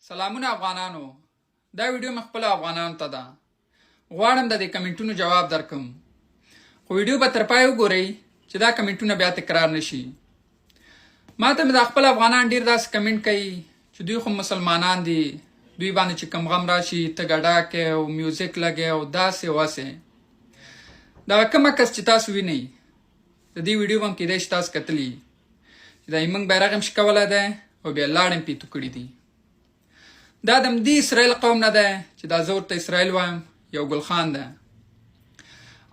سلامونه افغانانو. دا ویډیو مې خپل افغانانو ته ده. غواړم د دې کمنټونو جواب درکم. خو ویډیو به تر پای وګورئ چې دا کمنټونه بیا تکرار نشي. ما ته مې د خپل افغانان ډېر داسې کمنټ کوي چې دوی خو مسلمانان دي، دوی باندې چې کم غم راشي ته ګډا کوې او میوزیک لګې او داسې واسې. دا کومه کس چې تاسو وینئ د دې ویډیو هم کیدای شي تاسو کتلي چې دا زموږ بیرغ هم شکولی دی او بیا لاړ هم پیتو کړي دي. دا د همدې اسرائیل قوم نه دی چې دا زه ورته اسرائیل وایم، یو ګلخان دی.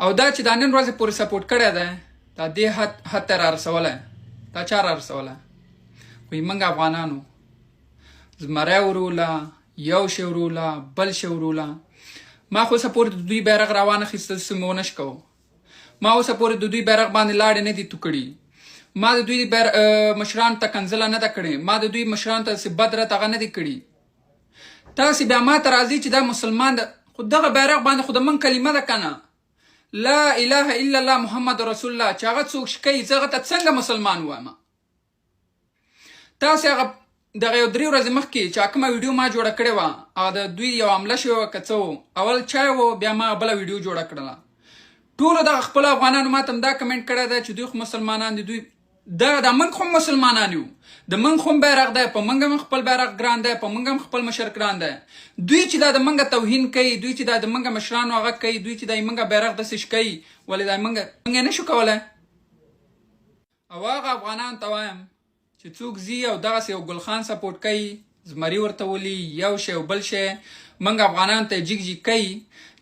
او دا چې دا نن ورځې پورې سپورټ کړی دی دا دې حد ته رارسولی. دا چا رارسولی؟ خو موږ افغانانو زمری وروله، یو شی وروله، بل شی وروله. ما خو اوسه پورې د دوی بیرغ راوانخیسته څه مې ونه شکو. ما اوسه پورې د دوی بیرغ باندې لاړې نه دي تو کړي. ما د دوی مشرانو ته کنځله نه ده کړې. ما د دوی مشرانو ته بد رد هغه نه دي کړي. تاسې بیا ما ته راځئ چې دا مسلمان ده، خو دغه بیرغ باندې خو د من کلمه ده که نه، لا اله الا الله محمد رسول الله، چې هغه څوک شکوي زه هغه ته څنګه مسلمان وایم؟ تاسې هغه دغه یو 3 ورځې مخکې چې کومه ویډیو ما جوړه کړې وه او د دوی یو حمله شوې وه که څه و، اول چای و بیا ما بله ویډیو جوړه کړله. ټولو دغه خپلو افغانانو ما ته هم دا کمنټ کړی دی چې دوی خو مسلمانان دي، دوی دا موږ خو مسلمانان یو، د موږ خو بیرغ دی، په موږ هم خپل بیرغ ګران دی، په موږ هم خپل مشر ګران دی. دوی چې دا د موږ توهین کوي، دوی چې دا د موږ مشرانو هغه کوي، دوی چې دا موږ بیرغ داسې شکوي، ولې دا موږ یې نه شو کولی؟ او هغه افغانانو ته وایم چې څوک ځي او دغسې یو ګلخان سپورټ کوي، زمري ورته ولي، یو شی او بل شی، موږ افغانانو ته جګ جګ کوي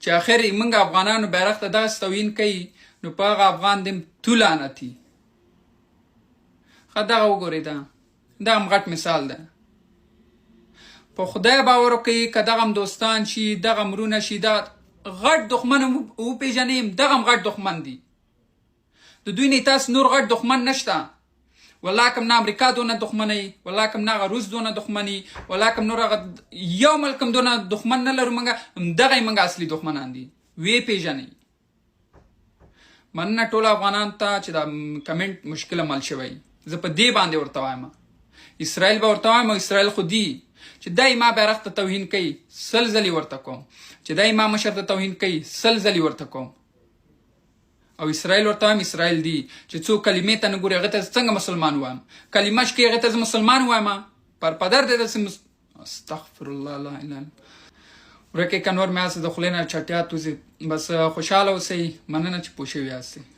چې آخر موږ افغانانو بیرغ ته دغسې توهین کوي، نو په هغه افغان دې تو لعنتي. ښه دغه وګورئ، دا هم غټ مثال ده. په خدای باور وکړئ که دغه هم دوستان شي، دغه هم رونه شي، دغه غټ دښمن هم وپېژنئ، دغه هم غټ دښمن دي. د دوی نه تاسو نور غټ دښمن نشته. والله کوم نه امریکا دونه دښمنۍ، والله کوم نه هغه روس دونه دښمني، والله کوم نور هغه یو ملک هم دونه دښمن نه لرو. موږ همدغه یې موږ اصلي دښمنان دي، ویې پېژنئ. مننه ټولو افغانانو ته چې دا کمنټ مشکل عمل شوی. زه په دې باندې ورته وایم اسرائیل به ورته وایم، او اسرائیل خو دی چې دی ما بیرغ ته توهین کوي 100 ځلې ورته کوم، چې دی ما مشر ته توهین کوي 100 ځلې ورته کوم. او اسرائیل ورته وایم اسرائیل دی چې څوک کلمې ته نه ګوري هغه ته څنګه مسلمان وایم؟ کلمه شکي هغه ته مسلمان وایم؟ پر پدر دې داسې استغفر الله لا اله ورکې که نور مې هسې د خولې نه چټیات وځي. بس خوشحاله اوسئ. مننه چې پوه شوي یاستئ.